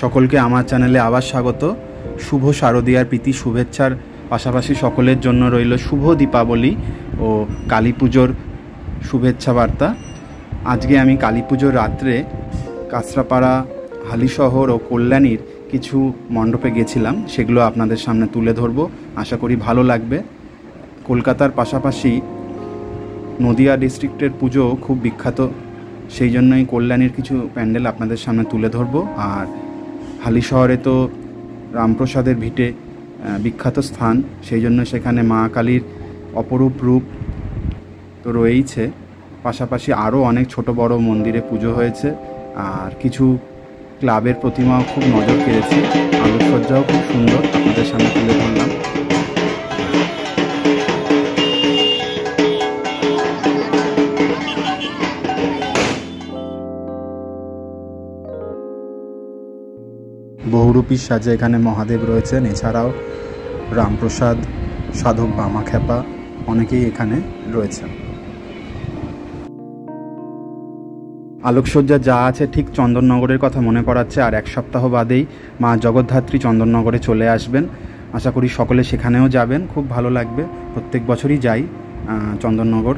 সকলকে আমার চ্যানেলে আবার স্বাগত। শুভ শারদীয়ার প্রীতি শুভেচ্ছার পাশাপাশি সকলের জন্য রইল শুভ দীপাবলি ও কালী পুজোর শুভেচ্ছা বার্তা। আজকে আমি কালী পুজোর রাত্রে কাঁচরাপাড়া, হালিশহর ও কল্যাণীর কিছু মণ্ডপে গেছিলাম, সেগুলো আপনাদের সামনে তুলে ধরবো। আশা করি ভালো লাগবে। কলকাতার পাশাপাশি নদিয়া ডিস্ট্রিক্টের পুজো খুব বিখ্যাত, সেই জন্যই কল্যাণীর কিছু প্যান্ডেল আপনাদের সামনে তুলে ধরবো। আর হালিশহরে তো রামপ্রসাদের ভিটে বিখ্যাত স্থান, সেই জন্য সেখানে মা কালীর অপরূপ রূপ তো রয়েইছে। পাশাপাশি আরও অনেক ছোট বড় মন্দিরে পুজো হয়েছে, আর কিছু ক্লাবের প্রতিমাও খুব নজর কেড়েছে। আলোকসজ্জাও খুব সুন্দর, আপনাদের সামনে তুলে ধরলাম। বহুরূপী সাজে এখানে মহাদেব রয়েছেন, এছাড়াও রামপ্রসাদ, সাধক বামাখ্যাপা অনেকেই এখানে রয়েছেন। আলোকসজ্জা যা আছে ঠিক চন্দননগরের কথা মনে পড়াচ্ছে। আর এক সপ্তাহ বাদেই মা জগদ্ধাত্রী চন্দননগরে চলে আসবেন। আশা করি সকলে সেখানেও যাবেন, খুব ভালো লাগবে। প্রত্যেক বছরই যাই চন্দননগর,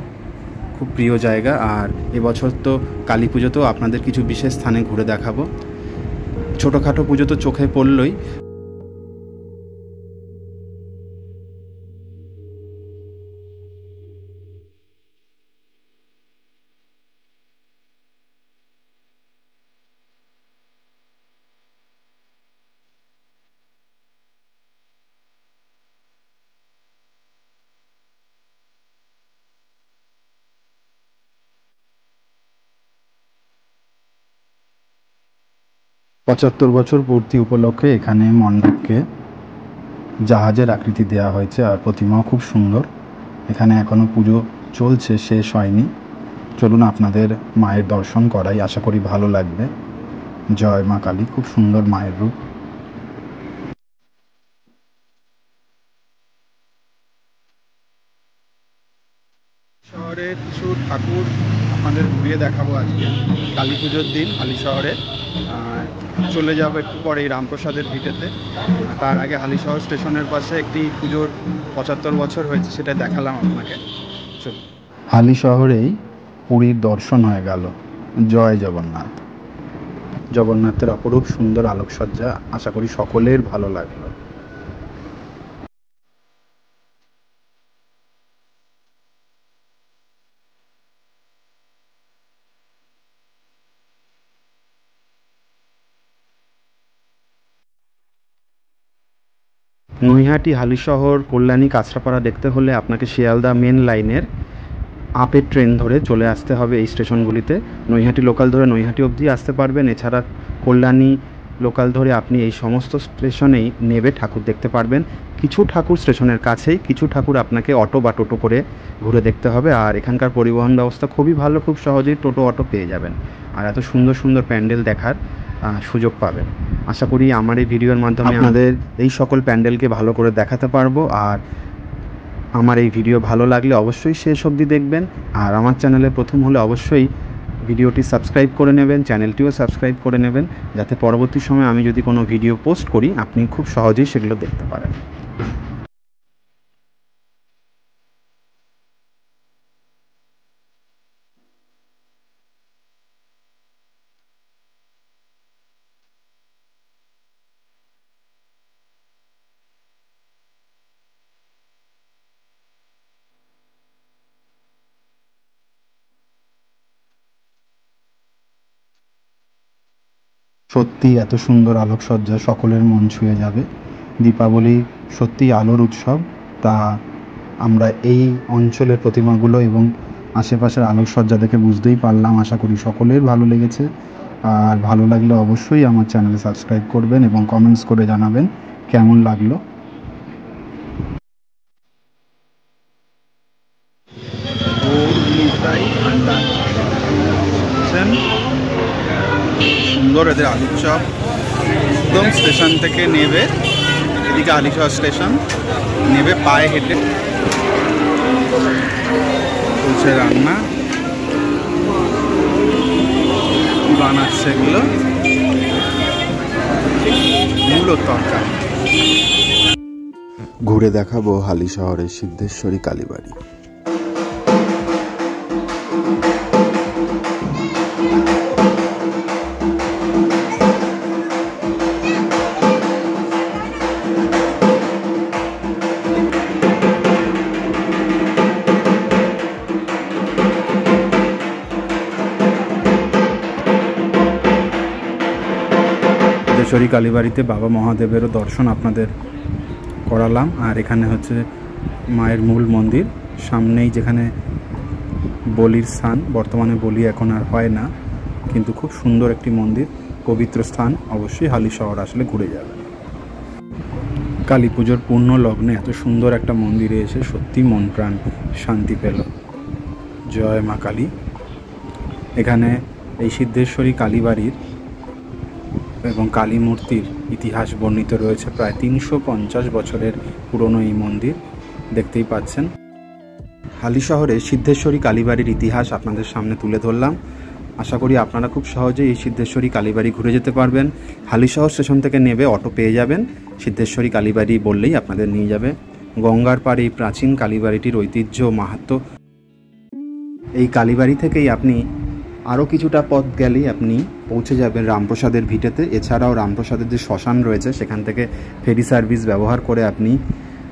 খুব প্রিয় জায়গা। আর এবছর তো কালী পুজোতেও আপনাদের কিছু বিশেষ স্থানে ঘুরে দেখাবো। ছোটোখাটো পুজো তো চোখে পড়লই। 75 বছর পূর্তি উপলক্ষে এখানে মণ্ডপকে জাহাজের আকৃতি দেওয়া হয়েছে, আর প্রতিমাও খুব সুন্দর। এখানে এখনও পুজো চলছে, শেষ হয়নি। চলুন আপনাদের মায়ের দর্শন করাই, আশা করি ভালো লাগবে। জয় মা কালী, খুব সুন্দর মায়ের রূপ। শহরের কিছু ঠাকুর আপনাদের ঘুরিয়ে দেখাবো আজকে কালী পুজোর দিন হালিশহরে। চলে যাবো একটু পরে এই রামপ্রসাদের ভিটেতে। তার আগে হালিশহর স্টেশনের পাশে একটি পুজোর 75 বছর হয়েছে, সেটা দেখালাম আপনাকে। হালিশহরেই পুরীর দর্শন হয়ে গেল। জয় জগন্নাথ। জগন্নাথের অপরূপ সুন্দর আলোকসজ্জা, আশা করি সকলের ভালো লাগলো। নৈহাটি, হালিশহর, কল্যাণী, কাঁচরাপাড়া দেখতে হলে আপনাকে শিয়ালদা মেন লাইনের আপের ট্রেন ধরে চলে আসতে হবে এই স্টেশনগুলিতে। নৈহাটি লোকাল ধরে নৈহাটি অবধি আসতে পারবেন। এছাড়া কল্যাণী লোকাল ধরে আপনি এই সমস্ত স্টেশনেই নেবে ঠাকুর দেখতে পারবেন। কিছু ঠাকুর স্টেশনের কাছেই, কিছু ঠাকুর আপনাকে অটো বা টোটো করে ঘুরে দেখতে হবে। আর এখানকার পরিবহন ব্যবস্থা খুবই ভালো, খুব সহজেই টোটো অটো পেয়ে যাবেন। আর এত সুন্দর সুন্দর প্যান্ডেল দেখার সুযোগ পাবেন। আশা করি আমার এই ভিডিওর মাধ্যমে আপনাদের এই সকল প্যান্ডেলকে ভালো করে দেখাতে পারবো। আর আমার এই ভিডিও ভালো লাগলে অবশ্যই শেষ অবধি দেখবেন। আর আমার চ্যানেলে প্রথম হলে অবশ্যই ভিডিওটি সাবস্ক্রাইব করে নেবেন, চ্যানেলটিও সাবস্ক্রাইব করে নেবেন, যাতে পরবর্তী সময়ে আমি যদি কোনো ভিডিও পোস্ট করি আপনি খুব সহজেই সেগুলো দেখতে পারেন। সত্যি এত সুন্দর আলোকসজ্জা সকলের মন ছুঁয়ে যাবে। দীপাবলি সত্যিই আলোর উৎসব। তা আমরা এই অঞ্চলের প্রতিমাগুলো এবং আশেপাশের আলোকসজ্জা দেখে বুঝতেই পারলাম। আশা করি সকলের ভালো লেগেছে। আর ভালো লাগলে অবশ্যই আমার চ্যানেলে সাবস্ক্রাইব করবেন এবং কমেন্টস করে জানাবেন কেমন লাগলো। সুন্দর এদের আলুর চপ, একদম স্টেশন থেকে নেবে, এদিকে হালিশহর স্টেশন নেবে, পায়ে হেঁটে চলছে রান্না। বানাচ্ছে এগুলো। কুমড়োর তরকারি। ঘুরে দেখাবো হালি শহরের সিদ্ধেশ্বরী কালীবাড়ি। সিদ্ধেশ্বরী কালীবাড়িতে বাবা মহাদেবেরও দর্শন আপনাদের করালাম। আর এখানে হচ্ছে মায়ের মূল মন্দির, সামনেই যেখানে বলির স্থান। বর্তমানে বলি এখন আর হয় না, কিন্তু খুব সুন্দর একটি মন্দির, পবিত্র স্থান। অবশ্যই হালি শহর আসলে ঘুরে যাবেন। কালী পুজোর পূর্ণ লগ্নে এত সুন্দর একটা মন্দিরে এসে সত্যি মন প্রাণ শান্তি পেল। জয় মা কালী। এখানে এই সিদ্ধেশ্বরী কালীবাড়ির এবং কালী মূর্তির ইতিহাস বর্ণিত রয়েছে। প্রায় 350 বছরের পুরনো এই মন্দির দেখতেই পাচ্ছেন। হালি শহরে সিদ্ধেশ্বরী কালীবাড়ির ইতিহাস আপনাদের সামনে তুলে ধরলাম। আশা করি আপনারা খুব সহজেই এই সিদ্ধেশ্বরী কালীবাড়ি ঘুরে যেতে পারবেন। হালিশহর স্টেশন থেকে নেবে অটো পেয়ে যাবেন, সিদ্ধেশ্বরী কালীবাড়ি বললেই আপনাদের নিয়ে যাবে। গঙ্গার পাড়ে এই প্রাচীন কালীবাড়িটির ঐতিহ্য মাহাত্ম্য। এই কালীবাড়ি থেকেই আপনি আরও কিছুটা পথ গেলেই আপনি পৌঁছে যাবেন রামপ্রসাদের ভিটেতে। এছাড়াও রামপ্রসাদের যে শ্মশান রয়েছে সেখান থেকে ফেরি সার্ভিস ব্যবহার করে আপনি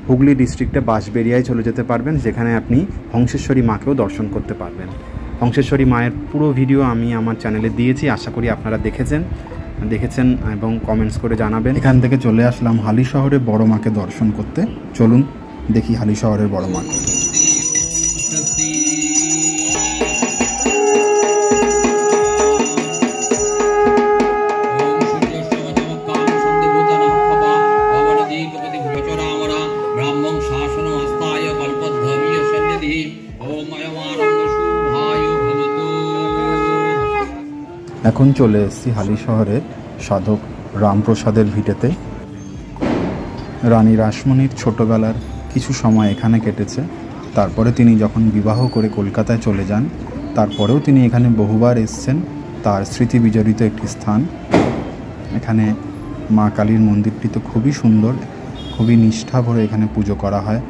হুগলি ডিস্ট্রিক্টে বাঁশবেড়িয়ায় চলে যেতে পারবেন, যেখানে আপনি হংসেশ্বরী মাকেও দর্শন করতে পারবেন। হংসেশ্বরী মায়ের পুরো ভিডিও আমি আমার চ্যানেলে দিয়েছি, আশা করি আপনারা দেখেছেন এবং কমেন্টস করে জানাবেন। এখান থেকে চলে আসলাম হালি শহরে বড় মাকে দর্শন করতে। চলুন দেখি হালি শহরের বড় মাকে। এখন চলে এসেছি হালি শহরের সাধক রামপ্রসাদের ভিটেতে। রানী রাসমণির ছোটবেলার কিছু সময় এখানে কেটেছে। তারপরে তিনি যখন বিবাহ করে কলকাতায় চলে যান, তারপরেও তিনি এখানে বহুবার এসেছেন। তার স্মৃতি বিজড়িত একটি স্থান। এখানে মা কালীর মন্দিরটি তো খুবই সুন্দর, খুবই নিষ্ঠা ভরে এখানে পুজো করা হয়।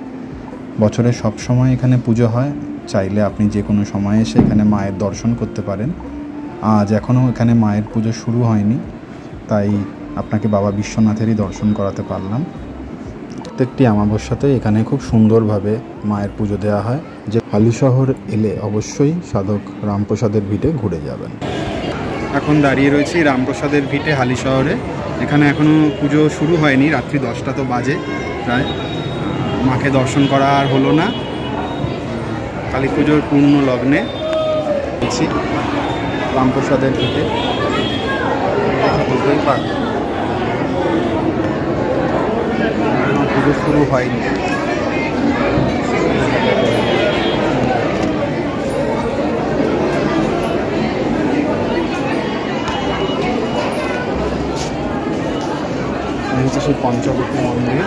বছরে সব সময় এখানে পুজো হয়। চাইলে আপনি যে কোনো সময় এসে এখানে মায়ের দর্শন করতে পারেন। আজ এখনও এখানে মায়ের পুজো শুরু হয়নি, তাই আপনাকে বাবা বিশ্বনাথেরই দর্শন করাতে পারলাম। প্রত্যেকটি অমাবস্যাতে এখানে খুব সুন্দরভাবে মায়ের পুজো দেওয়া হয়। যে হালি শহর এলে অবশ্যই সাধক রামপ্রসাদের ভিটে ঘুরে যাবেন। এখন দাঁড়িয়ে রয়েছি রামপ্রসাদের ভিটে হালি শহরে। এখানে এখনও পুজো শুরু হয়নি, রাত্রি 10টা তো বাজে প্রায়। মাকে দর্শন করা আর হলো না। কালী পুজোর পূর্ণ লগ্নে রামপ্রসাদের ভিটে বুঝতেই পারবেন পুজো শুরু হয়নি। হচ্ছে সেই পঞ্চবটী মন্দির।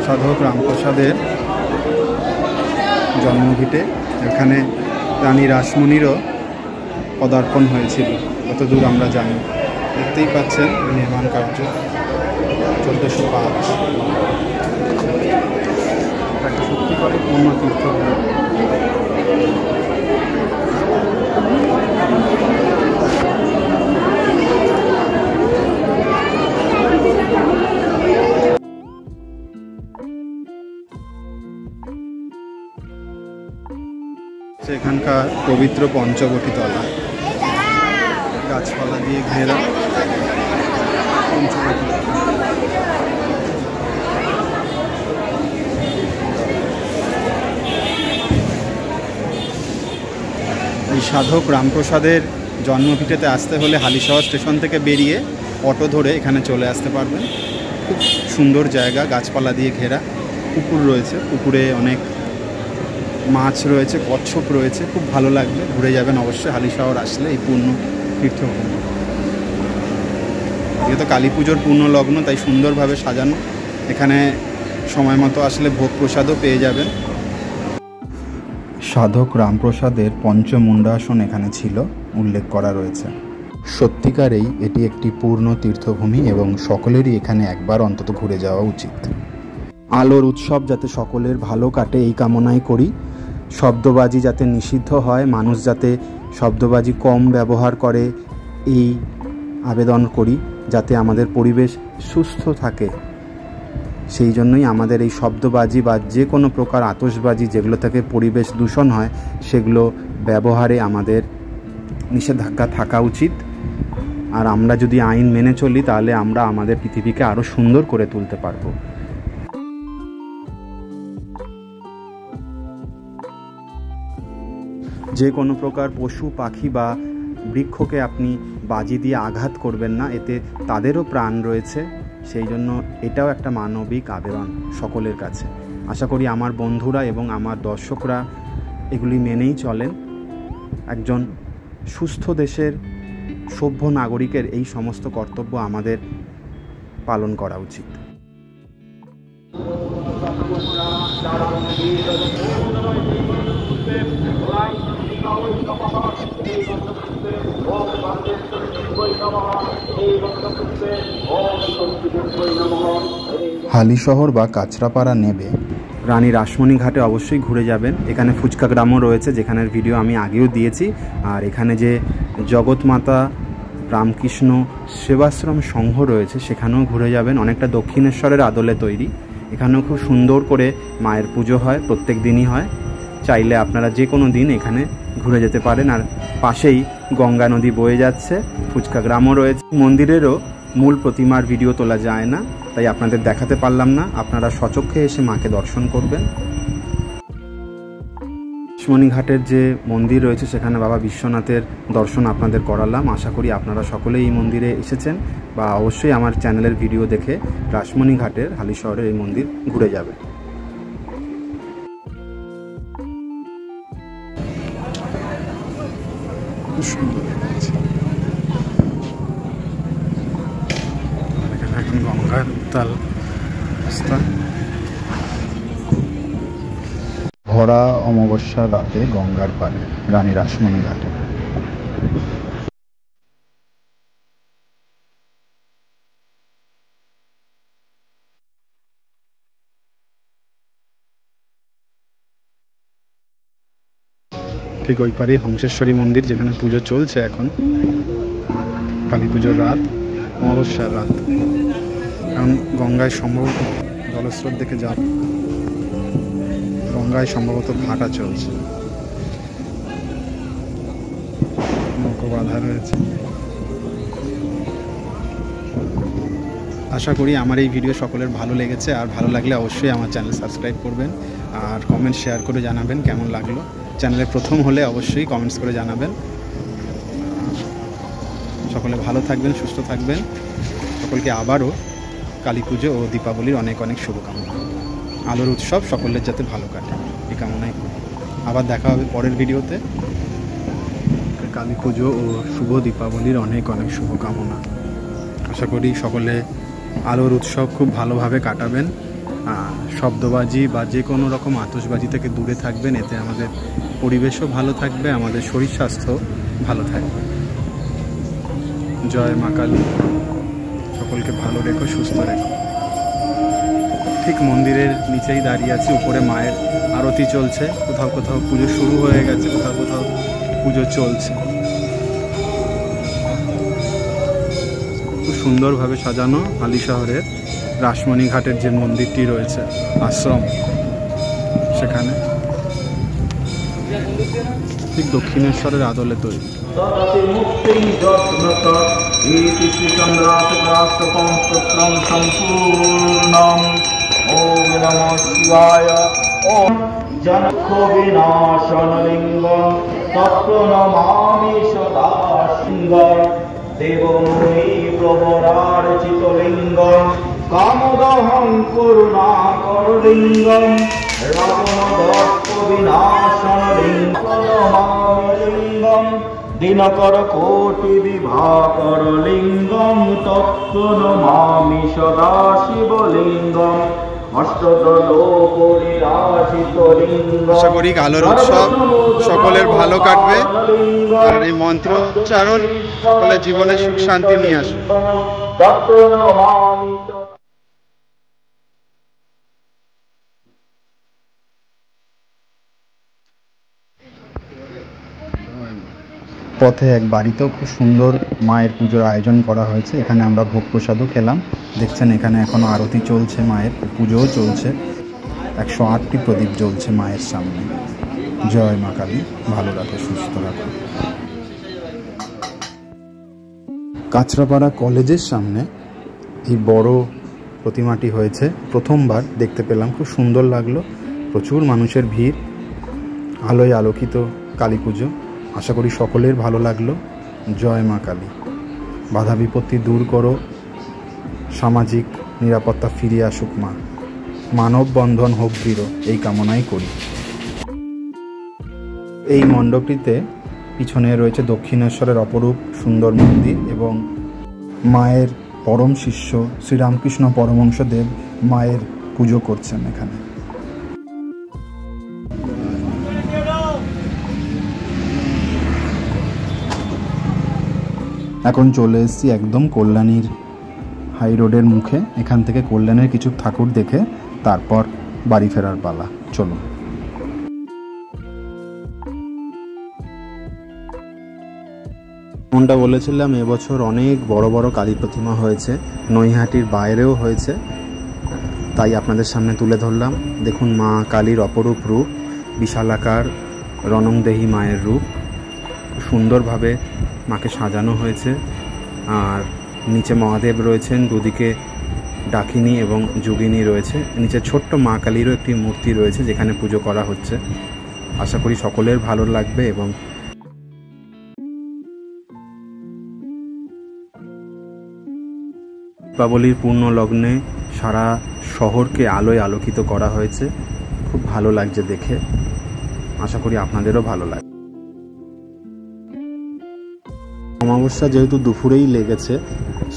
সাধক রামপ্রসাদের জন্মভিটে এখানে রানী রাসমণিরও পদার্পণ হয়েছিল, যতদূর আমরা জানি। দেখতেই পাচ্ছেন নির্মাণ কার্য 1405। একটা সত্যিকারের পূর্ণ তীর্থ। এখানকার পবিত্র পঞ্চবটী তলা, গাছপালা দিয়ে ঘেরা পঞ্চবটী। এই সাধক রামপ্রসাদের জন্মভিটেতে আসতে হলে হালিশহর স্টেশন থেকে বেরিয়ে অটো ধরে এখানে চলে আসতে পারবেন। খুব সুন্দর জায়গা, গাছপালা দিয়ে ঘেরা, পুকুর রয়েছে, পুকুরে অনেক মাছ রয়েছে, কচ্ছপ রয়েছে, খুব ভালো লাগবে। ঘুরে যাবেন অবশ্যই হালিশহর আসলে এই পূর্ণ তীর্থভূমি। যেহেতু কালী পুজোর পূর্ণ লগ্ন, তাই সুন্দরভাবে সাজানো। এখানে সময় মতো আসলে ভোগ প্রসাদও পেয়ে যাবেন। সাধক রামপ্রসাদের পঞ্চমুণ্ডাসন এখানে ছিল, উল্লেখ করা রয়েছে। সত্যিকারেই এটি একটি পূর্ণ তীর্থভূমি এবং সকলেরই এখানে একবার অন্তত ঘুরে যাওয়া উচিত। আলোর উৎসব যাতে সকলের ভালো কাটে এই কামনাই করি। শব্দবাজি যাতে নিষিদ্ধ হয়, মানুষ যাতে শব্দবাজি কম ব্যবহার করে এই আবেদন করি, যাতে আমাদের পরিবেশ সুস্থ থাকে। সেই জন্যই আমাদের এই শব্দবাজি বা যে কোনো প্রকার আতশবাজি যেগুলো থেকে পরিবেশ দূষণ হয় সেগুলো ব্যবহারে আমাদের নিষেধাজ্ঞা থাকা উচিত। আর আমরা যদি আইন মেনে চলি তাহলে আমরা আমাদের পৃথিবীকে আরও সুন্দর করে তুলতে পারবো। যে কোনো প্রকার পশু পাখি বা বৃক্ষকে আপনি বাজি দিয়ে আঘাত করবেন না, এতে তাদেরও প্রাণ রয়েছে। সেই জন্য এটাও একটা মানবিক আবেদন সকলের কাছে। আশা করি আমার বন্ধুরা এবং আমার দর্শকরা এগুলি মেনেই চলেন। একজন সুস্থ দেশের সভ্য নাগরিকের এই সমস্ত কর্তব্য আমাদের পালন করা উচিত। হালিশহর বা কাঁচরাপাড়া নেবে রানী রাসমণি ঘাটে অবশ্যই ঘুরে যাবেন। এখানে ফুচকা গ্রামও রয়েছে, যেখানের ভিডিও আমি আগেও দিয়েছি। আর এখানে যে জগৎমাতা রামকৃষ্ণ সেবাশ্রম সংঘ রয়েছে সেখানেও ঘুরে যাবেন। অনেকটা দক্ষিণেশ্বরের আদলে তৈরি, এখানেও খুব সুন্দর করে মায়ের পুজো হয়, প্রত্যেক দিনই হয়। চাইলে আপনারা যে কোনো দিন এখানে ঘুরে যেতে পারেন। আর পাশেই গঙ্গা নদী বয়ে যাচ্ছে, ফুচকা গ্রামও রয়েছে। মন্দিরেরও মূল প্রতিমার ভিডিও তোলা যায় না, তাই আপনাদের দেখাতে পারলাম না। আপনারা স্বচক্ষে এসে মাকে দর্শন করবেন। রাসমণিঘাটের যে মন্দির রয়েছে সেখানে বাবা বিশ্বনাথের দর্শন আপনাদের করালাম। আশা করি আপনারা সকলেই এই মন্দিরে এসেছেন বা অবশ্যই আমার চ্যানেলের ভিডিও দেখে রাসমণিঘাটের হালিশহরের এই মন্দির ঘুরে যাবে। এখন গঙ্গার উত্তাল রাস্তা। ভরা অমাবস্যার রাতে গঙ্গার পাড়ে রানী রাসমণি ঘাটে। ঠিক ওই পারেই হংসেশ্বরী মন্দির, যেখানে পুজো চলছে এখন, কালী পুজোর রাত, অমাবস্যার রাত। কারণ গঙ্গায় সম্ভবত জলস্রোত দেখে গঙ্গায় সম্ভবত ভাটা চলছে, নৌকো বাঁধা রয়েছে। আশা করি আমার এই ভিডিও সকলের ভালো লেগেছে। আর ভালো লাগলে অবশ্যই আমার চ্যানেল সাবস্ক্রাইব করবেন আর কমেন্ট শেয়ার করে জানাবেন কেমন লাগলো। চ্যানেলে প্রথম হলে অবশ্যই কমেন্টস করে জানাবেন। সকলে ভালো থাকবেন, সুস্থ থাকবেন। সকলকে আবারও কালী পুজো ও দীপাবলির অনেক অনেক শুভকামনা। আলোর উৎসব সকলের যাতে ভালো কাটে এই কামনাই করি। আবার দেখা হবে পরের ভিডিওতে। কালী পুজো ও শুভ দীপাবলির অনেক অনেক শুভকামনা। আশা করি সকলে আলোর উৎসব খুব ভালোভাবে কাটাবেন। শব্দবাজি বা যে কোনো রকম আতশবাজি থেকে দূরে থাকবেন, এতে আমাদের পরিবেশও ভালো থাকবে, আমাদের শরীর স্বাস্থ্য ভালো থাকবে। জয় মা কালী, সকলকে ভালো রেখো, সুস্থ রেখো। ঠিক মন্দিরের নিচেই দাঁড়িয়ে আছি, উপরে মায়ের আরতি চলছে। কোথাও কোথাও পুজো শুরু হয়ে গেছে, কোথাও কোথাও পুজো চলছে। খুব সুন্দরভাবে সাজানো হালিশহরের রাসমণি ঘাটের যে মন্দিরটি রয়েছে, আশ্রম, সেখানে ঠিক দক্ষিণেশ্বরের আদলে তৈরি। দেবমুনি প্রবরার্চিত লিঙ্গম কামদহং করুণাকর লিঙ্গম রাবণদর্প বিনাশন লিঙ্গম দিনকর কোটি বিভাকর লিঙ্গম তত্ত্ব নমামি সদা শিবলিঙ্গম আশা করি আলোর উৎসব সকলের ভালো কাটবে আর এই মন্ত্র উচ্চারণ সকলের জীবনে সুখ শান্তি নিয়ে আসবে। পথে এক বাড়িতেও খুব সুন্দর মায়ের পুজোর আয়োজন করা হয়েছে। এখানে আমরা ভোগ প্রসাদও খেলাম। দেখছেন এখানে এখনও আরতি চলছে, মায়ের পুজোও চলছে। 108টি প্রদীপ জ্বলছে মায়ের সামনে। জয় মা কালী, ভালো রাখো, সুস্থ রাখো। কাঁচরাপাড়া কলেজের সামনে এই বড় প্রতিমাটি হয়েছে, প্রথমবার দেখতে পেলাম, খুব সুন্দর লাগলো। প্রচুর মানুষের ভিড়, আলোয় আলোকিত কালী পুজো। আশা করি সকলের ভালো লাগলো। জয় মা কালী, বাধা বিপত্তি দূর করো, সামাজিক নিরাপত্তা ফিরিয়ে আসুক মা, মানব বন্ধন হোক দৃঢ়, এই কামনাই করি। এই মণ্ডপটিতে পিছনে রয়েছে দক্ষিণেশ্বরের অপরূপ সুন্দর মন্দির এবং মায়ের পরম শিষ্য শ্রীরামকৃষ্ণ পরমহংসদেব মায়ের পুজো করছেন এখানে। এখন চলে এসেছি একদম কল্যাণীর হাই রোডের মুখে। এখান থেকে কল্যাণের কিছু ঠাকুর দেখে তারপর বাড়ি ফেরার পালা। চলুন। যেমনটা বলেছিলাম, এবছর অনেক বড় বড় কালী প্রতিমা হয়েছে, নৈহাটির বাইরেও হয়েছে, তাই আপনাদের সামনে তুলে ধরলাম। দেখুন মা কালীর অপরূপ রূপ, বিশালাকার রণংদেহী মায়ের রূপ, সুন্দরভাবে মাকে সাজানো হয়েছে। আর নিচে মহাদেব রয়েছেন, দুদিকে ডাকিনী এবং যোগিনী রয়েছে, নিচে ছোট্ট মা কালীরও একটি মূর্তি রয়েছে যেখানে পুজো করা হচ্ছে। আশা করি সকলের ভালো লাগবে। এবং দীপাবলির পূর্ণ লগ্নে সারা শহরকে আলোয় আলোকিত করা হয়েছে, খুব ভালো লাগছে দেখে। আশা করি আপনাদেরও ভালো লাগবে। অমাবস্যা যেহেতু দুপুরেই লেগেছে,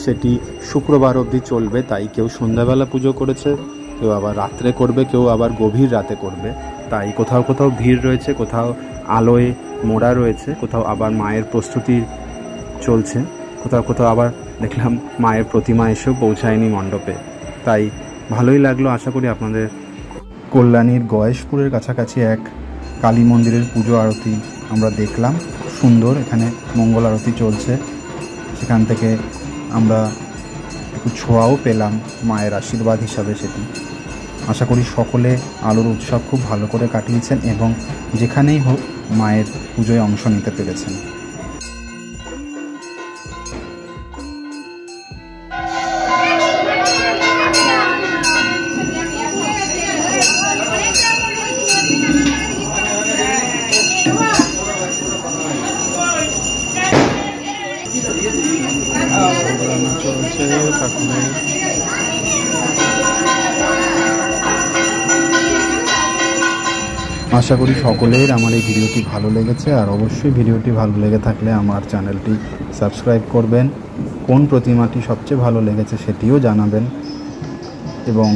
সেটি শুক্রবার অবধি চলবে, তাই কেউ সন্ধ্যাবেলা পুজো করেছে, কেউ আবার রাত্রে করবে, কেউ আবার গভীর রাতে করবে। তাই কোথাও কোথাও ভিড় রয়েছে, কোথাও আলোয় মোড়া রয়েছে, কোথাও আবার মায়ের প্রস্তুতি চলছে, কোথাও কোথাও আবার দেখলাম মায়ের প্রতিমা এসেও পৌঁছায়নি মণ্ডপে। তাই ভালোই লাগলো। আশা করি আপনাদের। কল্যাণীর গয়েশপুরের কাছাকাছি এক কালী মন্দিরের পুজো আরতি আমরা দেখলাম, সুন্দর। এখানে মঙ্গল আরতি চলছে, সেখান থেকে আমরা একটু ছোঁয়াও পেলাম মায়ের আশীর্বাদ হিসাবে সেটি। আশা করি সকলে আলোর উৎসব খুব ভালো করে কাটিয়েছেন এবং যেখানেই হোক মায়ের পুজোয় অংশ নিতে পেরেছেন। আশা করি সকলের আমার এই ভিডিওটি ভালো লেগেছে। আর অবশ্যই ভিডিওটি ভালো লেগে থাকলে আমার চ্যানেলটি সাবস্ক্রাইব করবেন, কোন প্রতিমাটি সবচেয়ে ভালো লেগেছে সেটিও জানাবেন এবং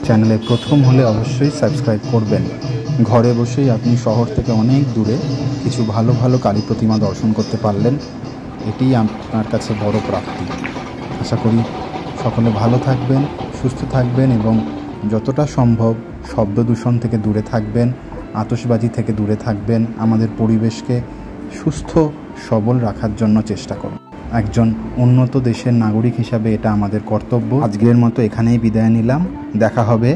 চ্যানেলে প্রথম হলে অবশ্যই সাবস্ক্রাইব করবেন। ঘরে বসেই আপনি শহর থেকে অনেক দূরে কিছু ভালো ভালো কালী প্রতিমা দর্শন করতে পারলেন, এটি আপনার কাছে বড় প্রাপ্তি। আশা করি সকলে ভালো থাকবেন, সুস্থ থাকবেন এবং যতটা সম্ভব শব্দ দূষণ থেকে দূরে থাকবেন, আতশবাজি থেকে দূরে থাকবেন। আমাদের পরিবেশকে সুস্থ সবল রাখার জন্য চেষ্টা করুন। একজন উন্নত দেশের নাগরিক হিসাবে এটা আমাদের কর্তব্য। আজকের মতো এখানেই বিদায় নিলাম। দেখা হবে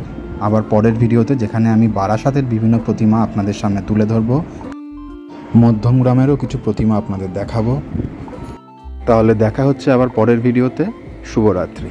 আবার পরের ভিডিওতে, যেখানে আমি বারাসাতের বিভিন্ন প্রতিমা আপনাদের সামনে তুলে ধরব, মধ্যমগ্রামেরও কিছু প্রতিমা আপনাদের দেখাবো। তাহলে দেখা হচ্ছে আবার পরের ভিডিওতে। শুভরাত্রি।